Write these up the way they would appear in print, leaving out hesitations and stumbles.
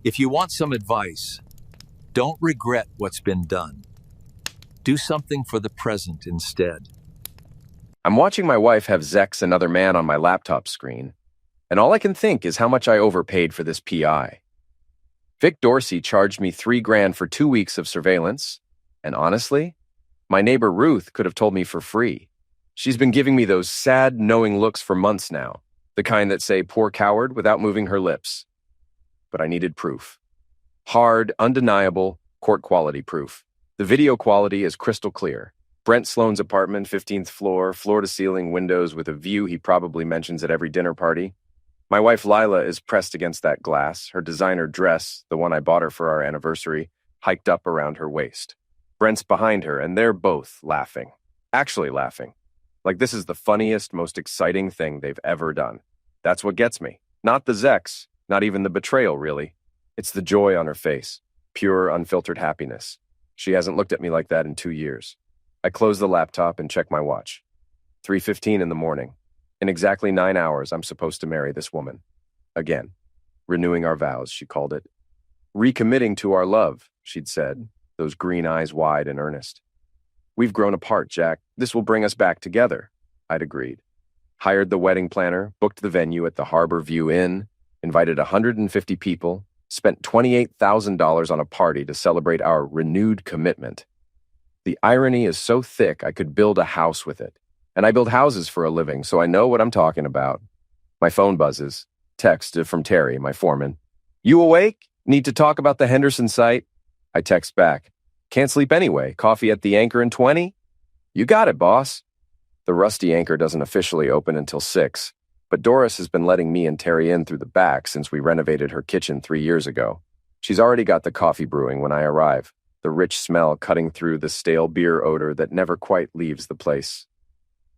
If you want some advice, don't regret what's been done. Do something for the present instead. I'm watching my wife have Zex another man on my laptop screen, and all I can think is how much I overpaid for this PI. Vic Dorsey charged me $3,000 for 2 weeks of surveillance, and honestly, my neighbor Ruth could have told me for free. She's been giving me those sad, knowing looks for months now, the kind that say, "Poor coward," without moving her lips. But I needed proof. Hard, undeniable, court-quality proof. The video quality is crystal clear. Brent Sloan's apartment, 15th floor, floor-to-ceiling windows with a view he probably mentions at every dinner party. My wife Lila is pressed against that glass, her designer dress, the one I bought her for our anniversary, hiked up around her waist. Brent's behind her, and they're both laughing. Actually laughing. Like this is the funniest, most exciting thing they've ever done. That's what gets me. Not the Zex, not even the betrayal, really. It's the joy on her face. Pure, unfiltered happiness. She hasn't looked at me like that in 2 years. I close the laptop and check my watch. 3:15 in the morning. In exactly 9 hours, I'm supposed to marry this woman. Again. Renewing our vows, she called it. Recommitting to our love, she'd said, those green eyes wide and earnest. We've grown apart, Jack. This will bring us back together, I'd agreed. Hired the wedding planner, booked the venue at the Harbor View Inn, invited 150 people, spent $28,000 on a party to celebrate our renewed commitment. The irony is so thick I could build a house with it. And I build houses for a living, so I know what I'm talking about. My phone buzzes. Text from Terry, my foreman. "You awake? Need to talk about the Henderson site?" I text back. "Can't sleep anyway. Coffee at the Anchor in 20? You got it, boss." The rusty Anchor doesn't officially open until 6, but Doris has been letting me and Terry in through the back since we renovated her kitchen 3 years ago. She's already got the coffee brewing when I arrive, the rich smell cutting through the stale beer odor that never quite leaves the place.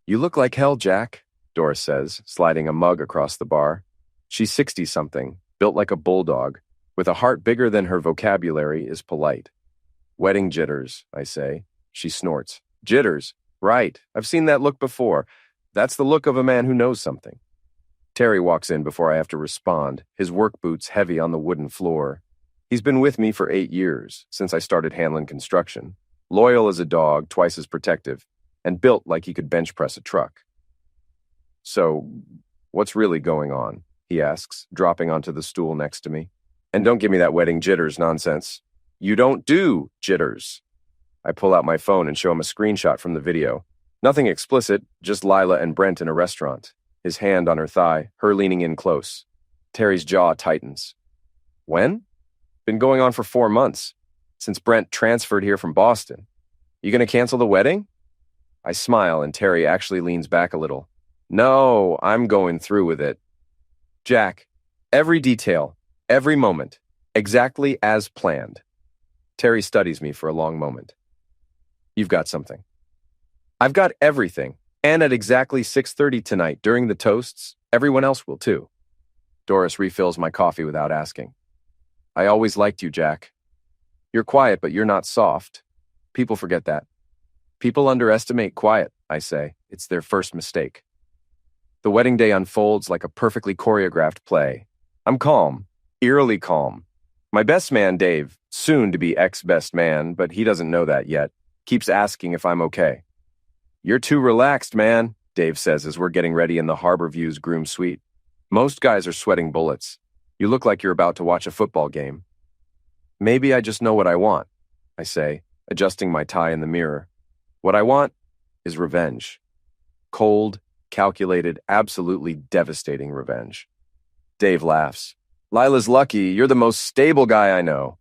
"You look like hell, Jack," Doris says, sliding a mug across the bar. She's 60-something, built like a bulldog, with a heart bigger than her vocabulary is polite. "Wedding jitters," I say. She snorts. "Jitters? Right. I've seen that look before. That's the look of a man who knows something." Terry walks in before I have to respond, his work boots heavy on the wooden floor. He's been with me for 8 years, since I started Hanlon Construction. Loyal as a dog, twice as protective, and built like he could bench press a truck. "So, what's really going on?" he asks, dropping onto the stool next to me. "And don't give me that wedding jitters nonsense. You don't do jitters." I pull out my phone and show him a screenshot from the video. Nothing explicit, just Lila and Brent in a restaurant. His hand on her thigh, her leaning in close. Terry's jaw tightens. "When?" "Been going on for 4 months, since Brent transferred here from Boston. You gonna cancel the wedding?" I smile and Terry actually leans back a little. "No, I'm going through with it. Jack, every detail, every moment, exactly as planned." Terry studies me for a long moment. "You've got something." "I've got everything, and at exactly 6:30 tonight during the toasts, everyone else will too." Doris refills my coffee without asking. "I always liked you, Jack. You're quiet, but you're not soft. People forget that. People underestimate quiet," I say. It's their first mistake. The wedding day unfolds like a perfectly choreographed play. I'm calm, eerily calm. My best man, Dave, soon to be ex-best man, but he doesn't know that yet, keeps asking if I'm okay. "You're too relaxed, man," Dave says as we're getting ready in the Harbor View's groom suite. "Most guys are sweating bullets. You look like you're about to watch a football game." "Maybe I just know what I want," I say, adjusting my tie in the mirror. What I want is revenge. Cold, calculated, absolutely devastating revenge. Dave laughs. "Lila's lucky. You're the most stable guy I know."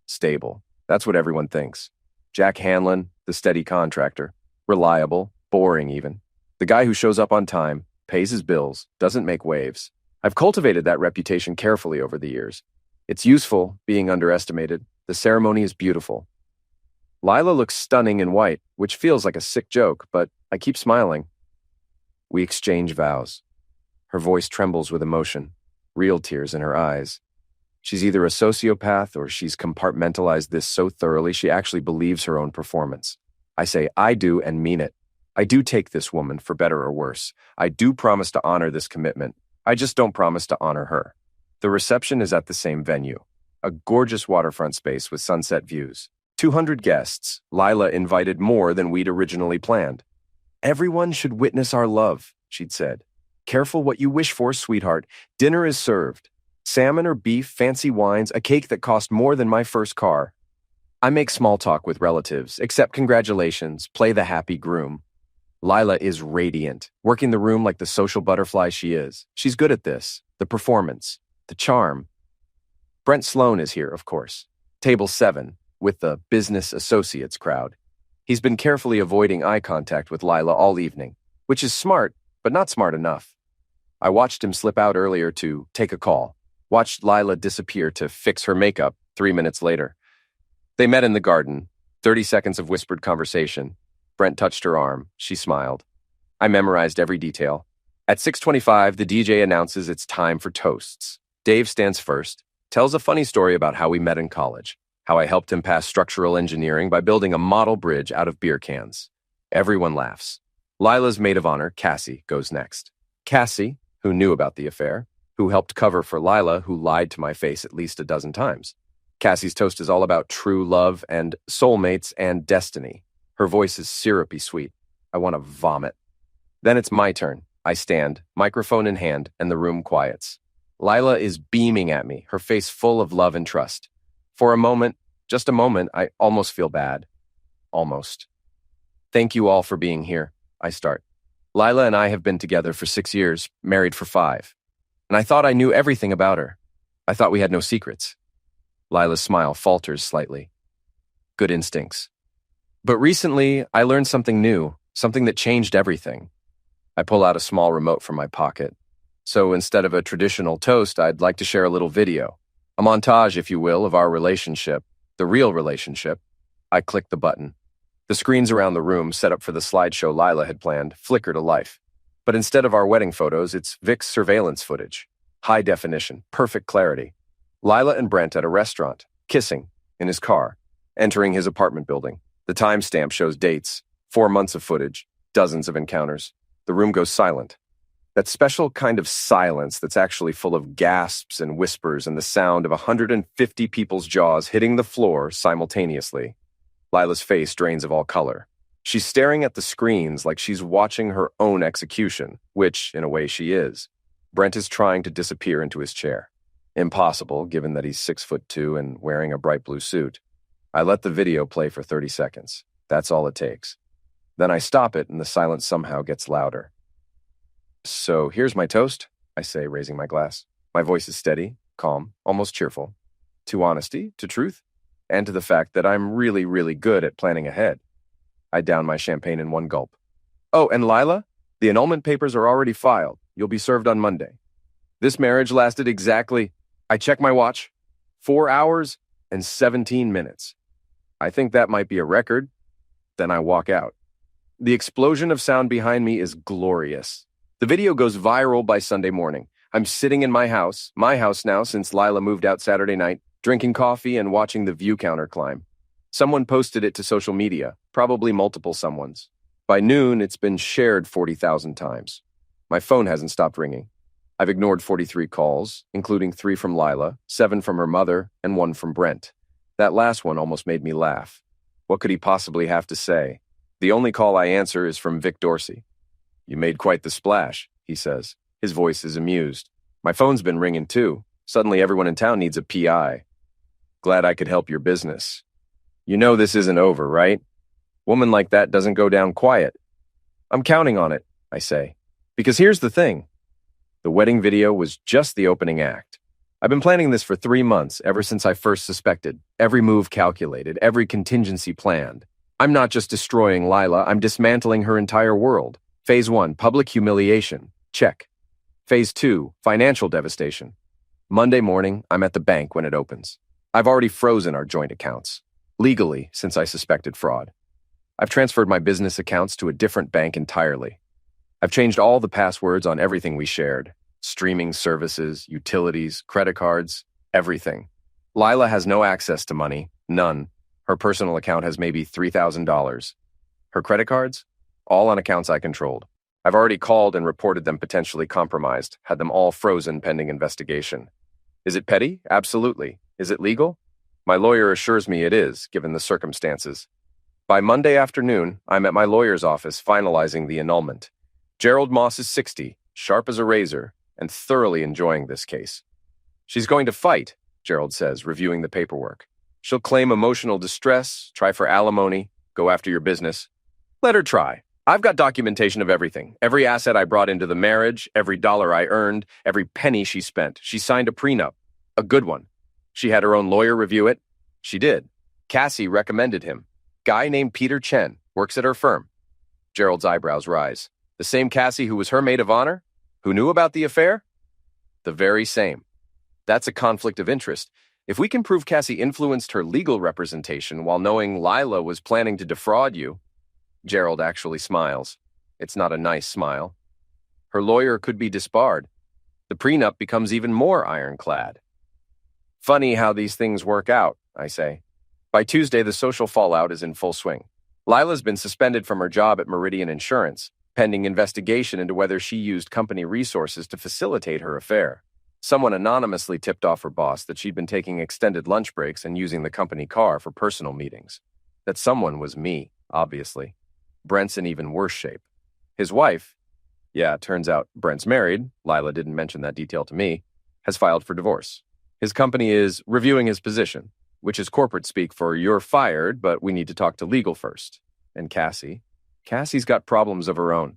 Stable. That's what everyone thinks. Jack Hanlon, the steady contractor. Reliable, boring even. The guy who shows up on time, pays his bills, doesn't make waves. I've cultivated that reputation carefully over the years. It's useful, being underestimated. The ceremony is beautiful. Lila looks stunning in white, which feels like a sick joke, but I keep smiling. We exchange vows. Her voice trembles with emotion, real tears in her eyes. She's either a sociopath or she's compartmentalized this so thoroughly she actually believes her own performance. I say, I do and mean it. I do take this woman, for better or worse. I do promise to honor this commitment. I just don't promise to honor her. The reception is at the same venue. a gorgeous waterfront space with sunset views. 200 guests. Lila invited more than we'd originally planned. "Everyone should witness our love," she'd said. "Careful what you wish for, sweetheart. Dinner is served. Salmon or beef, fancy wines, a cake that cost more than my first car." I make small talk with relatives, accept congratulations, play the happy groom. Lila is radiant, working the room like the social butterfly she is. She's good at this. The performance, the charm. Brent Sloan is here, of course. Table 7, with the business associates crowd. He's been carefully avoiding eye contact with Lila all evening, which is smart, but not smart enough. I watched him slip out earlier to take a call, watched Lila disappear to fix her makeup 3 minutes later. They met in the garden, 30 seconds of whispered conversation. Brent touched her arm. She smiled. I memorized every detail. At 6:25, the DJ announces it's time for toasts. Dave stands first, tells a funny story about how we met in college, how I helped him pass structural engineering by building a model bridge out of beer cans. Everyone laughs. Lila's maid of honor, Cassie, goes next. Cassie, who knew about the affair, who helped cover for Lila, who lied to my face at least a dozen times. Cassie's toast is all about true love and soulmates and destiny. Her voice is syrupy sweet. I want to vomit. Then it's my turn. I stand, microphone in hand, and the room quiets. Lila is beaming at me, her face full of love and trust. For a moment, just a moment, I almost feel bad. Almost. "Thank you all for being here," I start. "Lila and I have been together for 6 years, married for 5. And I thought I knew everything about her. I thought we had no secrets." Lila's smile falters slightly. "Good instincts. But recently, I learned something new, something that changed everything." I pull out a small remote from my pocket. "So instead of a traditional toast, I'd like to share a little video. A montage, if you will, of our relationship, the real relationship." I click the button. The screens around the room, set up for the slideshow Lila had planned, flicker to life. But instead of our wedding photos, it's Vic's surveillance footage. High definition, perfect clarity. Lila and Brent at a restaurant, kissing, in his car, entering his apartment building. The timestamp shows dates, 4 months of footage, dozens of encounters. The room goes silent. That special kind of silence that's actually full of gasps and whispers and the sound of 150 people's jaws hitting the floor simultaneously. Lila's face drains of all color. She's staring at the screens like she's watching her own execution, which, in a way, she is. Brent is trying to disappear into his chair. Impossible, given that he's 6'2" and wearing a bright blue suit. I let the video play for 30 seconds. That's all it takes. Then I stop it and the silence somehow gets louder. "So here's my toast," I say, raising my glass. My voice is steady, calm, almost cheerful. To honesty, to truth, and to the fact that I'm really, really good at planning ahead. I down my champagne in one gulp. "Oh, and Lila, the annulment papers are already filed. You'll be served on Monday. This marriage lasted exactly," I check my watch, 4 hours and 17 minutes. I think that might be a record. Then I walk out. The explosion of sound behind me is glorious. The video goes viral by Sunday morning. I'm sitting in my house now since Lila moved out Saturday night, drinking coffee and watching the view counter climb. Someone posted it to social media, probably multiple someones. By noon, it's been shared 40,000 times. My phone hasn't stopped ringing. I've ignored 43 calls, including 3 from Lila, 7 from her mother, and 1 from Brent. That last one almost made me laugh. What could he possibly have to say? The only call I answer is from Vic Dorsey. "You made quite the splash," he says. His voice is amused. My phone's been ringing too. Suddenly everyone in town needs a PI. "Glad I could help your business. You know this isn't over, right? Woman like that doesn't go down quiet." "I'm counting on it," I say. Because here's the thing. The wedding video was just the opening act. I've been planning this for 3 months, ever since I first suspected. Every move calculated, every contingency planned. I'm not just destroying Lila, I'm dismantling her entire world. Phase 1, public humiliation. Check. Phase 2, financial devastation. Monday morning, I'm at the bank when it opens. I've already frozen our joint accounts. Legally, since I suspected fraud. I've transferred my business accounts to a different bank entirely. I've changed all the passwords on everything we shared. Streaming services, utilities, credit cards, everything. Lila has no access to money, none. Her personal account has maybe $3,000. Her credit cards? All on accounts I controlled. I've already called and reported them potentially compromised, had them all frozen pending investigation. Is it petty? Absolutely. Is it legal? My lawyer assures me it is, given the circumstances. By Monday afternoon, I'm at my lawyer's office finalizing the annulment. Gerald Moss is 60, sharp as a razor, and thoroughly enjoying this case. She's going to fight, Gerald says, reviewing the paperwork. She'll claim emotional distress, try for alimony, go after your business. Let her try. I've got documentation of everything. Every asset I brought into the marriage, every dollar I earned, every penny she spent. She signed a prenup. A good one. She had her own lawyer review it. She did. Cassie recommended him. Guy named Peter Chen, works at her firm. Gerald's eyebrows rise. The same Cassie who was her maid of honor? Who knew about the affair? The very same. That's a conflict of interest. If we can prove Cassie influenced her legal representation while knowing Lila was planning to defraud you, Gerald actually smiles. It's not a nice smile. Her lawyer could be disbarred. The prenup becomes even more ironclad. Funny how these things work out, I say. By Tuesday, the social fallout is in full swing. Lila's been suspended from her job at Meridian Insurance, pending investigation into whether she used company resources to facilitate her affair. Someone anonymously tipped off her boss that she'd been taking extended lunch breaks and using the company car for personal meetings. That someone was me, obviously. Brent's in even worse shape. His wife, yeah, it turns out Brent's married, Lila didn't mention that detail to me, has filed for divorce. His company is reviewing his position, which is corporate speak for you're fired, but we need to talk to legal first. And Cassie's got problems of her own.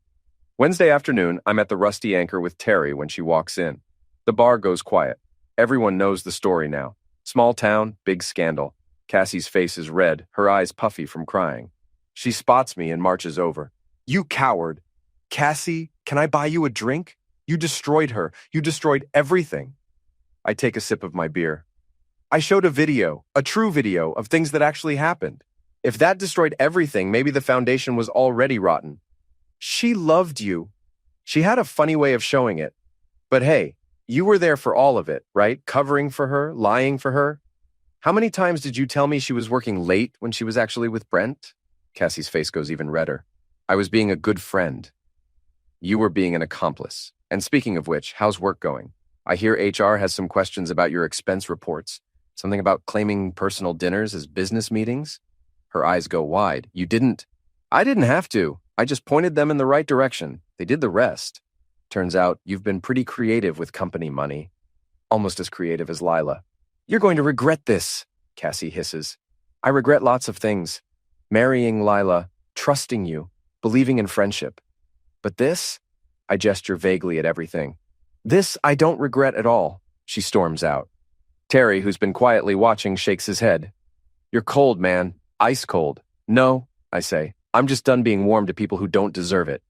Wednesday afternoon, I'm at the Rusty Anchor with Terry when she walks in. The bar goes quiet. Everyone knows the story now. Small town, big scandal. Cassie's face is red, her eyes puffy from crying. She spots me and marches over. You coward. Cassie, can I buy you a drink? You destroyed her. You destroyed everything. I take a sip of my beer. I showed a video, a true video, of things that actually happened. If that destroyed everything, maybe the foundation was already rotten. She loved you. She had a funny way of showing it. But hey, you were there for all of it, right? Covering for her, lying for her. How many times did you tell me she was working late when she was actually with Brent? Cassie's face goes even redder. I was being a good friend. You were being an accomplice. And speaking of which, how's work going? I hear HR has some questions about your expense reports. Something about claiming personal dinners as business meetings? Her eyes go wide. You didn't. I didn't have to. I just pointed them in the right direction. They did the rest. Turns out you've been pretty creative with company money. Almost as creative as Lila. You're going to regret this, Cassie hisses. I regret lots of things. Marrying Lila, trusting you, believing in friendship. But this? I gesture vaguely at everything. This I don't regret at all, she storms out. Terry, who's been quietly watching, shakes his head. You're cold, man. Ice cold. No, I say. I'm just done being warm to people who don't deserve it.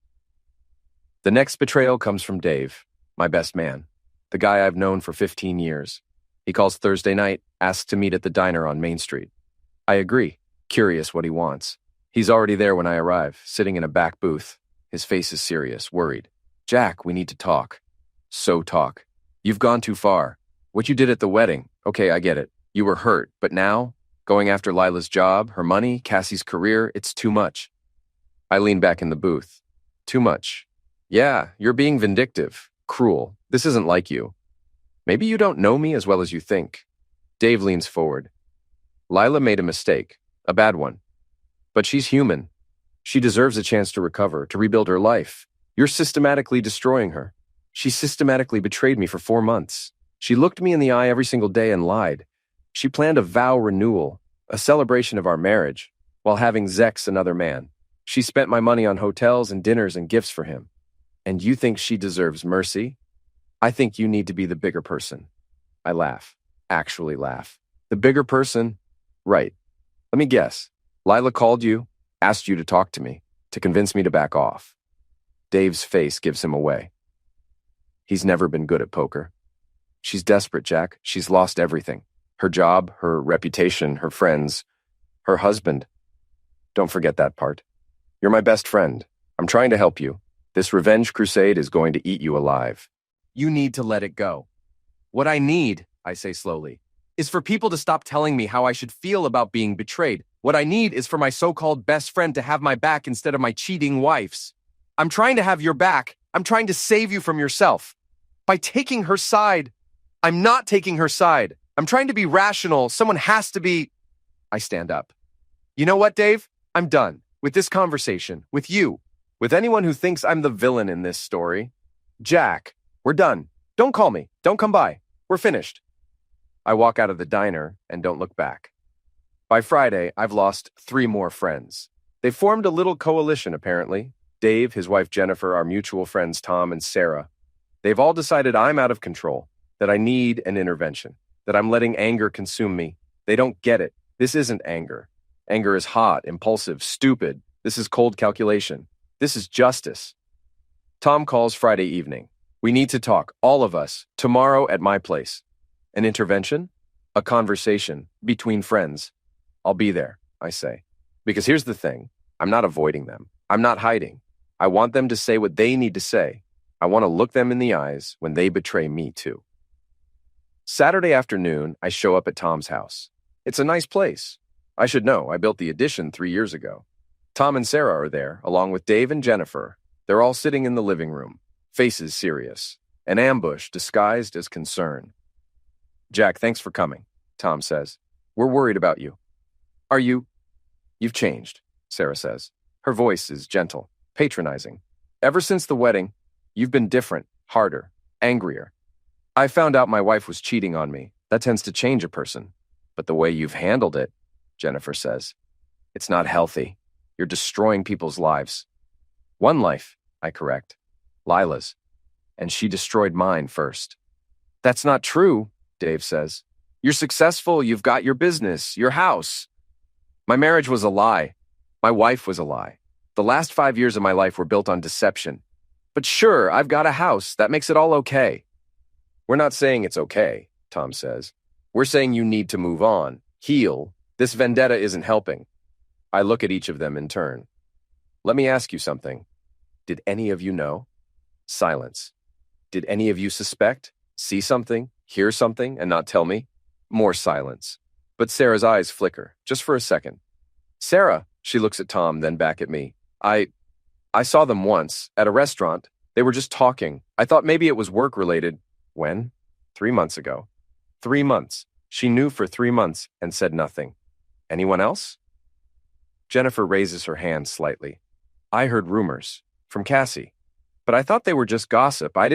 The next betrayal comes from Dave, my best man, the guy I've known for 15 years. He calls Thursday night, asks to meet at the diner on Main Street. I agree, curious what he wants. He's already there when I arrive, sitting in a back booth. His face is serious, worried. Jack, we need to talk. So talk. You've gone too far. What you did at the wedding, okay, I get it. You were hurt, but now, going after Lila's job, her money, Cassie's career, it's too much. I lean back in the booth. Too much. Yeah, you're being vindictive, cruel. This isn't like you. Maybe you don't know me as well as you think. Dave leans forward. Lila made a mistake, a bad one. But she's human. She deserves a chance to recover, to rebuild her life. You're systematically destroying her. She systematically betrayed me for 4 months. She looked me in the eye every single day and lied. She planned a vow renewal, a celebration of our marriage, while having Zex another man. She spent my money on hotels and dinners and gifts for him. And you think she deserves mercy? I think you need to be the bigger person. I laugh. Actually laugh. The bigger person? Right. Let me guess. Lila called you, asked you to talk to me, to convince me to back off. Dave's face gives him away. He's never been good at poker. She's desperate, Jack. She's lost everything. Her job, her reputation, her friends, her husband. Don't forget that part. You're my best friend. I'm trying to help you. This revenge crusade is going to eat you alive. You need to let it go. What I need, I say slowly, is for people to stop telling me how I should feel about being betrayed. What I need is for my so-called best friend to have my back instead of my cheating wife's. I'm trying to have your back. I'm trying to save you from yourself. By taking her side. I'm not taking her side. I'm trying to be rational. Someone has to be. I stand up. You know what, Dave? I'm done with this conversation, with you, with anyone who thinks I'm the villain in this story. Jack, we're done. Don't call me. Don't come by. We're finished. I walk out of the diner and don't look back. By Friday, I've lost 3 more friends. They formed a little coalition, apparently. Dave, his wife Jennifer, our mutual friends Tom and Sarah. They've all decided I'm out of control, that I need an intervention, that I'm letting anger consume me. They don't get it. This isn't anger. Anger is hot, impulsive, stupid. This is cold calculation. This is justice. Tom calls Friday evening. We need to talk, all of us, tomorrow at my place. An intervention? A conversation between friends. I'll be there, I say. Because here's the thing. I'm not avoiding them. I'm not hiding. I want them to say what they need to say. I want to look them in the eyes when they betray me too. Saturday afternoon, I show up at Tom's house. It's a nice place. I should know, I built the addition 3 years ago. Tom and Sarah are there, along with Dave and Jennifer. They're all sitting in the living room, faces serious, an ambush disguised as concern. Jack, thanks for coming, Tom says. We're worried about you. Are you? You've changed, Sarah says. Her voice is gentle, patronizing. Ever since the wedding, you've been different, harder, angrier. I found out my wife was cheating on me. That tends to change a person. But the way you've handled it, Jennifer says, it's not healthy. You're destroying people's lives. One life, I correct. Lila's. And she destroyed mine first. That's not true, Dave says. You're successful. You've got your business, your house. My marriage was a lie. My wife was a lie. The last 5 years of my life were built on deception. But sure, I've got a house. That makes it all okay. We're not saying it's okay, Tom says. We're saying you need to move on, heal. This vendetta isn't helping. I look at each of them in turn. Let me ask you something. Did any of you know? Silence. Did any of you suspect, see something, hear something, and not tell me? More silence. But Sarah's eyes flicker, just for a second. Sarah, she looks at Tom, then back at me. I saw them once, at a restaurant. They were just talking. I thought maybe it was work-related. When? 3 months ago. 3 months. She knew for 3 months and said nothing. Anyone else? Jennifer raises her hand slightly. I heard rumors. From Cassie. But I thought they were just gossip. You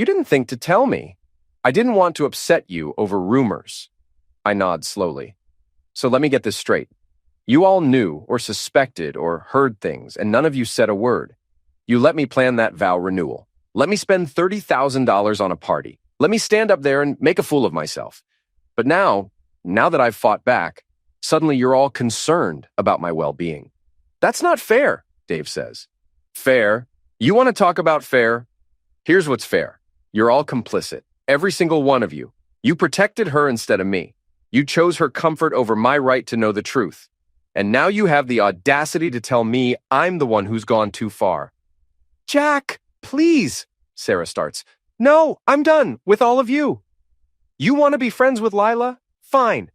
didn't think to tell me. I didn't want to upset you over rumors. I nod slowly. So let me get this straight. You all knew or suspected or heard things, and none of you said a word. You let me plan that vow renewal. Let me spend $30,000 on a party. Let me stand up there and make a fool of myself. But now that I've fought back, suddenly you're all concerned about my well-being. That's not fair, Dave says. Fair? You want to talk about fair? Here's what's fair. You're all complicit. Every single one of you. You protected her instead of me. You chose her comfort over my right to know the truth. And now you have the audacity to tell me I'm the one who's gone too far. Jack, please, Sarah starts. No, I'm done with all of you. You want to be friends with Lila? Fine.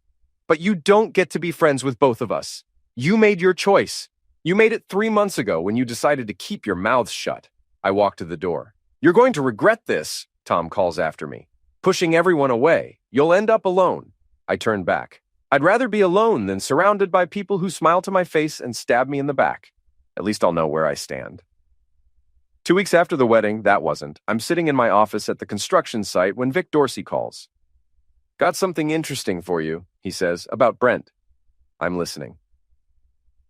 But you don't get to be friends with both of us. You made your choice. You made it 3 months ago when you decided to keep your mouths shut. I walk to the door. You're going to regret this, Tom calls after me. Pushing everyone away. You'll end up alone. I turn back. I'd rather be alone than surrounded by people who smile to my face and stab me in the back. At least I'll know where I stand. 2 weeks after the wedding, that wasn't. I'm sitting in my office at the construction site when Vic Dorsey calls. Got something interesting for you, he says, about Brent. I'm listening.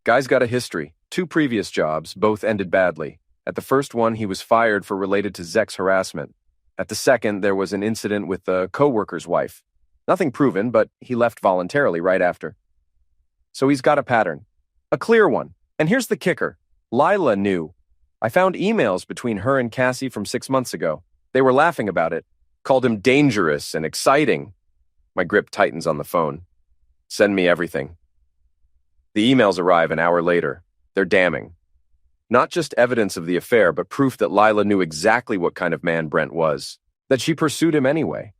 Guy's got a history. 2 previous jobs, both ended badly. At the first one, he was fired for related to sex harassment. At the second, there was an incident with a co-worker's wife. Nothing proven, but he left voluntarily right after. So he's got a pattern. A clear one. And here's the kicker. Lila knew. I found emails between her and Cassie from 6 months ago. They were laughing about it. Called him dangerous and exciting. My grip tightens on the phone. Send me everything. The emails arrive an hour later. They're damning. Not just evidence of the affair, but proof that Lila knew exactly what kind of man Brent was. That she pursued him anyway.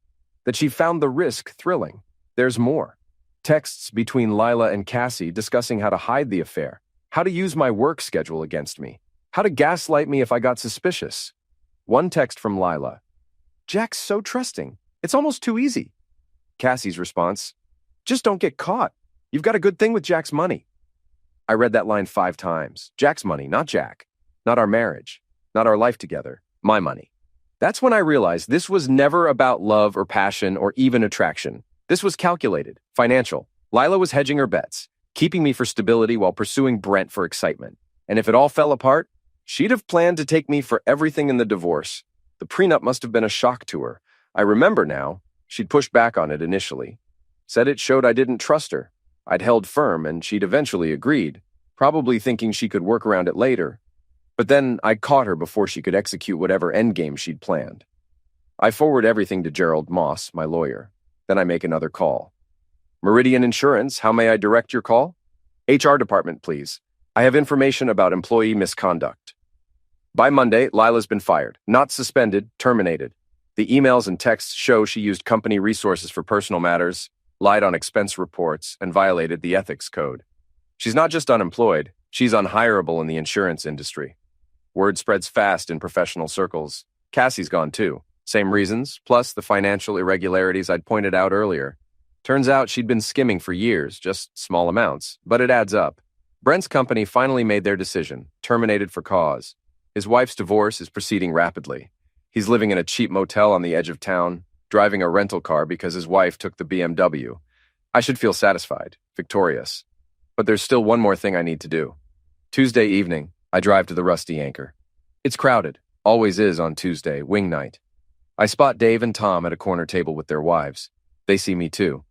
That she found the risk thrilling. There's more. Texts between Lila and Cassie discussing how to hide the affair. How to use my work schedule against me. How to gaslight me if I got suspicious. One text from Lila. Jack's so trusting. It's almost too easy. Cassie's response, just don't get caught. You've got a good thing with Jack's money. I read that line 5 times. Jack's money, not Jack. Not our marriage. Not our life together. My money. That's when I realized this was never about love or passion or even attraction. This was calculated, financial. Lila was hedging her bets, keeping me for stability while pursuing Brent for excitement. And if it all fell apart, she'd have planned to take me for everything in the divorce. The prenup must have been a shock to her. I remember now, she'd pushed back on it initially. Said it showed I didn't trust her. I'd held firm and she'd eventually agreed, probably thinking she could work around it later. But then I caught her before she could execute whatever endgame she'd planned. I forward everything to Gerald Moss, my lawyer. Then I make another call. Meridian Insurance, how may I direct your call? HR department, please. I have information about employee misconduct. By Monday, Lila's been fired. Not suspended, terminated. The emails and texts show she used company resources for personal matters, lied on expense reports, and violated the ethics code. She's not just unemployed, she's unhireable in the insurance industry. Word spreads fast in professional circles. Cassie's gone too. Same reasons, plus the financial irregularities I'd pointed out earlier. Turns out she'd been skimming for years, just small amounts, but it adds up. Brent's company finally made their decision, terminated for cause. His wife's divorce is proceeding rapidly. He's living in a cheap motel on the edge of town, driving a rental car because his wife took the BMW. I should feel satisfied, victorious. But there's still one more thing I need to do. Tuesday evening, I drive to the Rusty Anchor. It's crowded, always is on Tuesday, wing night. I spot Dave and Tom at a corner table with their wives. They see me too.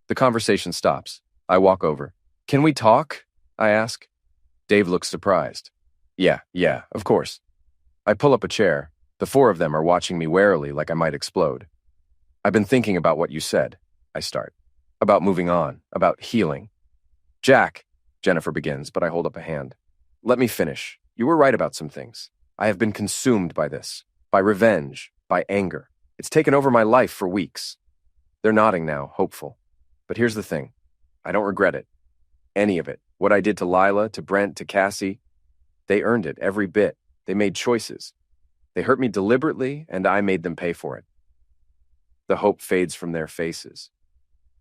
The conversation stops. I walk over. Can we talk? I ask. Dave looks surprised. Yeah, of course. I pull up a chair. The 4 of them are watching me warily like I might explode. I've been thinking about what you said, I start. About moving on, about healing. Jack, Jennifer begins, but I hold up a hand. Let me finish. You were right about some things. I have been consumed by this, by revenge, by anger. It's taken over my life for weeks. They're nodding now, hopeful. But here's the thing. I don't regret it. Any of it. What I did to Lila, to Brent, to Cassie. They earned it, every bit. They made choices. They hurt me deliberately, and I made them pay for it. The hope fades from their faces.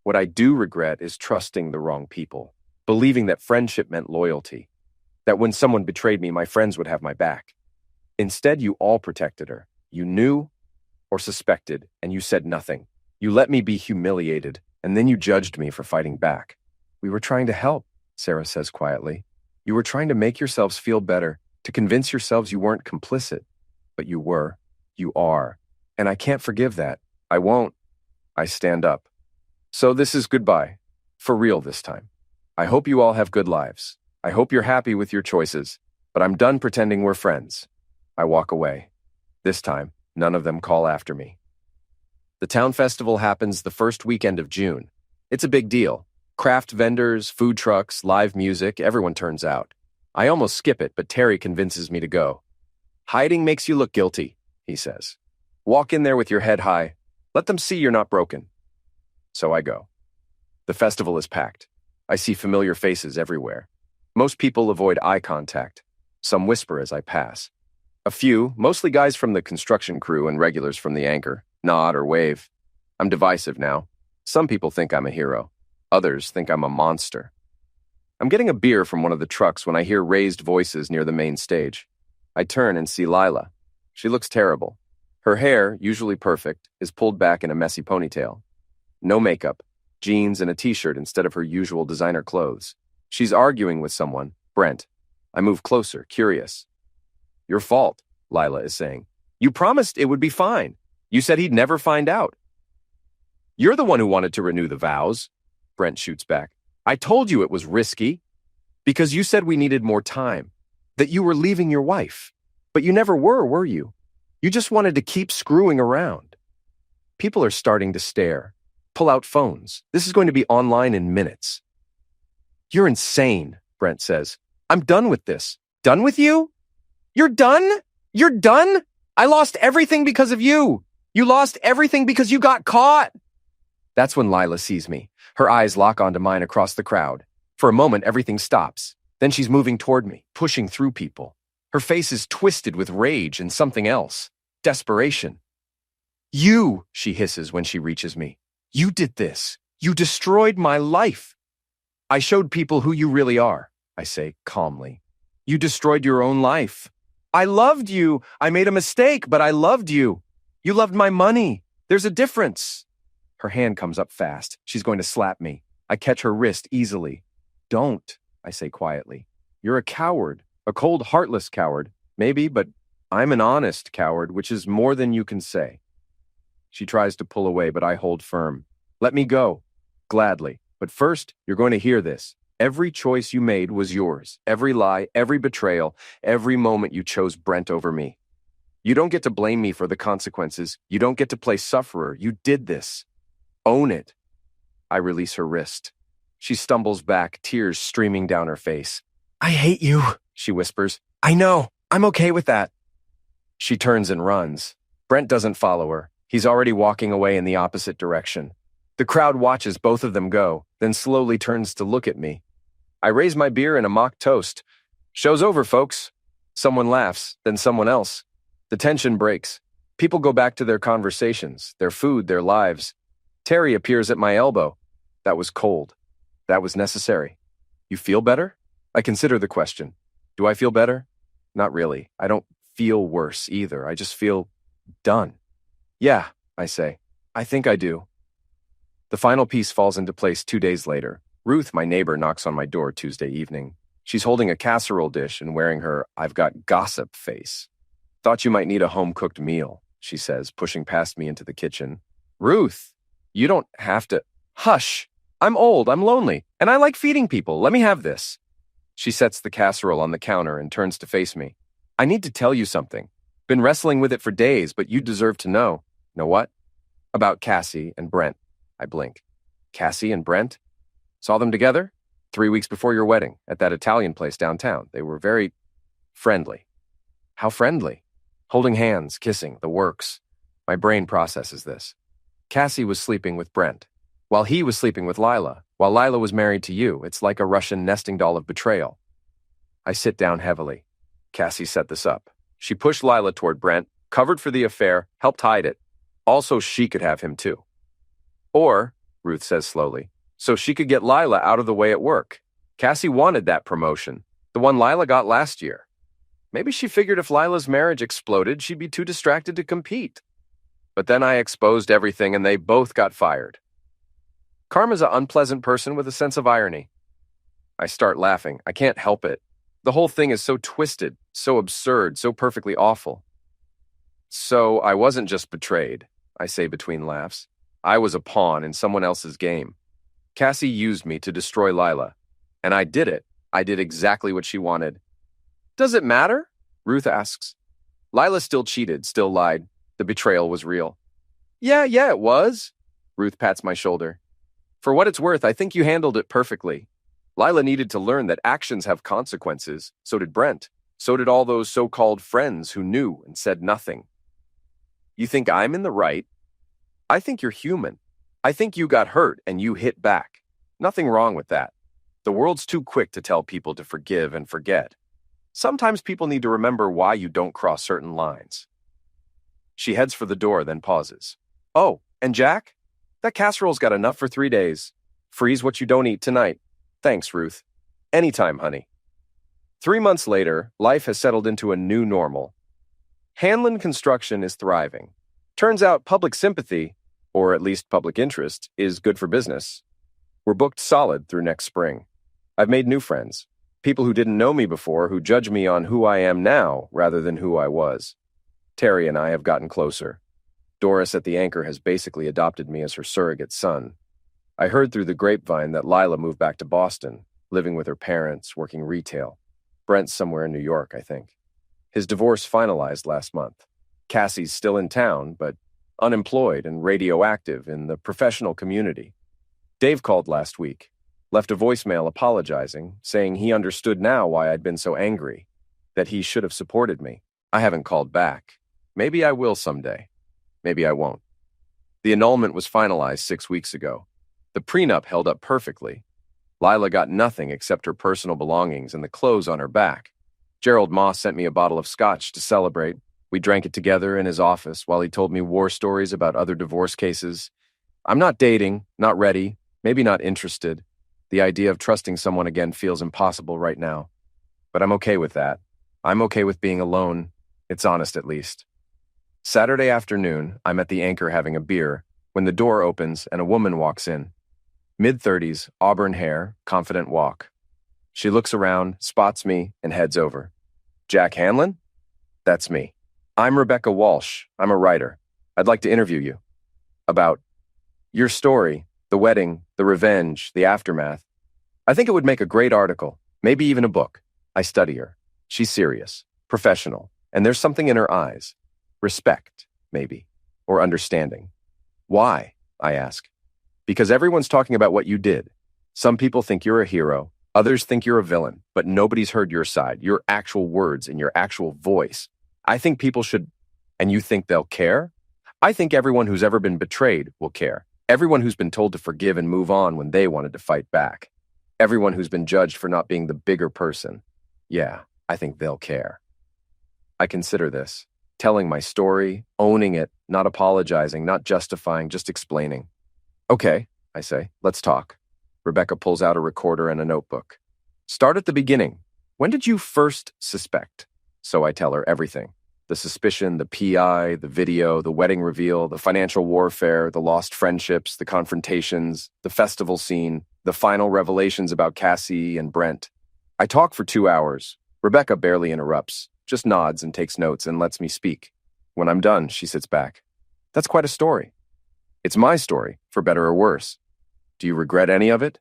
What I do regret is trusting the wrong people, believing that friendship meant loyalty, that when someone betrayed me, my friends would have my back. Instead, you all protected her. You knew or suspected, and you said nothing. You let me be humiliated, and then you judged me for fighting back. We were trying to help, Sarah says quietly. You were trying to make yourselves feel better, to convince yourselves you weren't complicit. But you were. You are. And I can't forgive that. I won't. I stand up. So this is goodbye. For real this time. I hope you all have good lives. I hope you're happy with your choices. But I'm done pretending we're friends. I walk away. This time, none of them call after me. The town festival happens the first weekend of June. It's a big deal. Craft vendors, food trucks, live music, everyone turns out. I almost skip it, but Terry convinces me to go. Hiding makes you look guilty, he says. Walk in there with your head high. Let them see you're not broken. So I go. The festival is packed. I see familiar faces everywhere. Most people avoid eye contact. Some whisper as I pass. A few, mostly guys from the construction crew and regulars from the Anchor, nod or wave. I'm divisive now. Some people think I'm a hero. Others think I'm a monster. I'm getting a beer from one of the trucks when I hear raised voices near the main stage. I turn and see Lila. She looks terrible. Her hair, usually perfect, is pulled back in a messy ponytail. No makeup, jeans and a t-shirt instead of her usual designer clothes. She's arguing with someone, Brent. I move closer, curious. Your fault, Lila is saying. You promised it would be fine. You said he'd never find out. You're the one who wanted to renew the vows, Brent shoots back. I told you it was risky. Because you said we needed more time. That you were leaving your wife. But you never were you? You just wanted to keep screwing around. People are starting to stare. Pull out phones. This is going to be online in minutes. You're insane, Brent says. I'm done with this. Done with you? You're done? You're done? I lost everything because of you. You lost everything because you got caught. That's when Lila sees me. Her eyes lock onto mine across the crowd. For a moment, everything stops. Then she's moving toward me, pushing through people. Her face is twisted with rage and something else. Desperation. You, she hisses when she reaches me. You did this. You destroyed my life. I showed people who you really are, I say calmly. You destroyed your own life. I loved you. I made a mistake, but I loved you. You loved my money. There's a difference. Her hand comes up fast. She's going to slap me. I catch her wrist easily. Don't, I say quietly. You're a coward, a cold, heartless coward. Maybe, but I'm an honest coward, which is more than you can say. She tries to pull away, but I hold firm. Let me go. Gladly. But first, you're going to hear this. Every choice you made was yours. Every lie, every betrayal, every moment you chose Brent over me. You don't get to blame me for the consequences. You don't get to play sufferer. You did this. Own it. I release her wrist. She stumbles back, tears streaming down her face. I hate you, she whispers. I know. I'm okay with that. She turns and runs. Brent doesn't follow her. He's already walking away in the opposite direction. The crowd watches both of them go, then slowly turns to look at me. I raise my beer in a mock toast. Show's over, folks. Someone laughs, then someone else. The tension breaks. People go back to their conversations, their food, their lives. Terry appears at my elbow. That was cold. That was necessary. You feel better? I consider the question. Do I feel better? Not really. I don't feel worse either. I just feel done. Yeah, I say. I think I do. The final piece falls into place 2 days later. Ruth, my neighbor, knocks on my door Tuesday evening. She's holding a casserole dish and wearing her "I've got gossip" face. Thought you might need a home-cooked meal, she says, pushing past me into the kitchen. Ruth, you don't have to. Hush! I'm old, I'm lonely, and I like feeding people. Let me have this. She sets the casserole on the counter and turns to face me. I need to tell you something. Been wrestling with it for days, but you deserve to know. Know what? About Cassie and Brent. I blink. Cassie and Brent? Saw them together? 3 weeks before your wedding, at that Italian place downtown. They were very friendly. How friendly? Holding hands, kissing, the works. My brain processes this. Cassie was sleeping with Brent, while he was sleeping with Lila, while Lila was married to you. It's like a Russian nesting doll of betrayal. I sit down heavily. Cassie set this up. She pushed Lila toward Brent, covered for the affair, helped hide it. Also, she could have him too. Or, Ruth says slowly, so she could get Lila out of the way at work. Cassie wanted that promotion, the one Lila got last year. Maybe she figured if Lila's marriage exploded, she'd be too distracted to compete. But then I exposed everything and they both got fired. Karma's an unpleasant person with a sense of irony. I start laughing. I can't help it. The whole thing is so twisted, so absurd, so perfectly awful. So I wasn't just betrayed, I say between laughs. I was a pawn in someone else's game. Cassie used me to destroy Lila. And I did it. I did exactly what she wanted. Does it matter? Ruth asks. Lila still cheated, still lied. The betrayal was real. Yeah, it was. Ruth pats my shoulder. For what it's worth, I think you handled it perfectly. Lila needed to learn that actions have consequences. So did Brent. So did all those so-called friends who knew and said nothing. You think I'm in the right? I think you're human. I think you got hurt and you hit back. Nothing wrong with that. The world's too quick to tell people to forgive and forget. Sometimes people need to remember why you don't cross certain lines. She heads for the door, then pauses. Oh, and Jack? That casserole's got enough for 3 days. Freeze what you don't eat tonight. Thanks, Ruth. Anytime, honey. 3 months later, life has settled into a new normal. Hanlon Construction is thriving. Turns out public sympathy, or at least public interest, is good for business. We're booked solid through next spring. I've made new friends. People who didn't know me before who judge me on who I am now rather than who I was. Terry and I have gotten closer. Doris at the Anchor has basically adopted me as her surrogate son. I heard through the grapevine that Lila moved back to Boston, living with her parents, working retail. Brent's somewhere in New York, I think. His divorce finalized last month. Cassie's still in town, but unemployed and radioactive in the professional community. Dave called last week, left a voicemail apologizing, saying he understood now why I'd been so angry, that he should have supported me. I haven't called back. Maybe I will someday. Maybe I won't. The annulment was finalized 6 weeks ago. The prenup held up perfectly. Lila got nothing except her personal belongings and the clothes on her back. Gerald Moss sent me a bottle of scotch to celebrate. We drank it together in his office while he told me war stories about other divorce cases. I'm not dating, not ready, maybe not interested. The idea of trusting someone again feels impossible right now. But I'm okay with that. I'm okay with being alone. It's honest, at least. Saturday afternoon, I'm at the Anchor having a beer when the door opens and a woman walks in. Mid-30s, auburn hair, confident walk. She looks around, spots me, and heads over. Jack Hanlon? That's me. I'm Rebecca Walsh. I'm a writer. I'd like to interview you. About your story, the wedding, the revenge, the aftermath. I think it would make a great article, maybe even a book. I study her. She's serious, professional, and there's something in her eyes. Respect, maybe, or understanding. Why? I ask. Because everyone's talking about what you did. Some people think you're a hero, others think you're a villain, but nobody's heard your side, your actual words and your actual voice. I think people should, and you think they'll care? I think everyone who's ever been betrayed will care. Everyone who's been told to forgive and move on when they wanted to fight back. Everyone who's been judged for not being the bigger person. Yeah, I think they'll care. I consider this. Telling my story, owning it, not apologizing, not justifying, just explaining. Okay, I say, let's talk. Rebecca pulls out a recorder and a notebook. Start at the beginning. When did you first suspect? So I tell her everything. The suspicion, the PI, the video, the wedding reveal, the financial warfare, the lost friendships, the confrontations, the festival scene, the final revelations about Cassie and Brent. I talk for 2 hours. Rebecca barely interrupts, just nods and takes notes and lets me speak. When I'm done, she sits back. That's quite a story. It's my story, for better or worse. Do you regret any of it?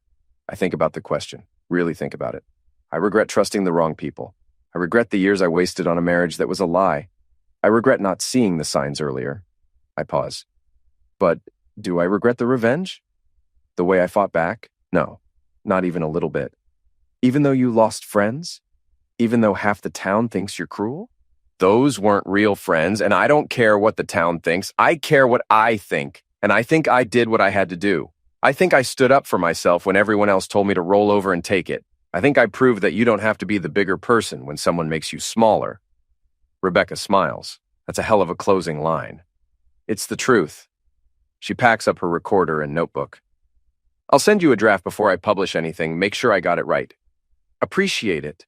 I think about the question, really think about it. I regret trusting the wrong people. I regret the years I wasted on a marriage that was a lie. I regret not seeing the signs earlier. I pause. But do I regret the revenge? The way I fought back? No, not even a little bit. Even though you lost friends? Even though half the town thinks you're cruel? Those weren't real friends, and I don't care what the town thinks. I care what I think, and I think I did what I had to do. I think I stood up for myself when everyone else told me to roll over and take it. I think I proved that you don't have to be the bigger person when someone makes you smaller. Rebecca smiles. That's a hell of a closing line. It's the truth. She packs up her recorder and notebook. I'll send you a draft before I publish anything. Make sure I got it right. Appreciate it.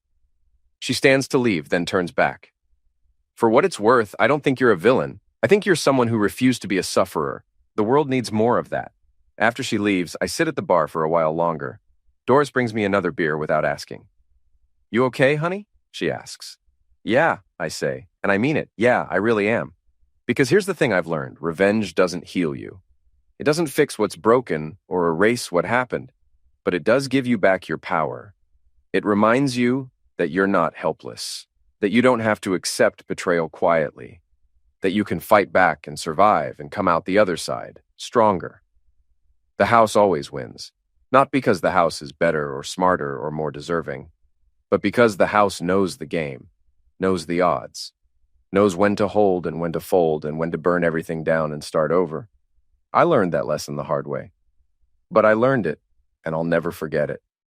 She stands to leave, then turns back. For what it's worth, I don't think you're a villain. I think you're someone who refused to be a sufferer. The world needs more of that. After she leaves, I sit at the bar for a while longer. Doris brings me another beer without asking. You okay, honey? She asks. Yeah, I say, and I mean it. Yeah, I really am. Because here's the thing I've learned. Revenge doesn't heal you. It doesn't fix what's broken or erase what happened, but it does give you back your power. It reminds you that you're not helpless, that you don't have to accept betrayal quietly, that you can fight back and survive and come out the other side, stronger. The house always wins, not because the house is better or smarter or more deserving, but because the house knows the game, knows the odds, knows when to hold and when to fold and when to burn everything down and start over. I learned that lesson the hard way, but I learned it, and I'll never forget it.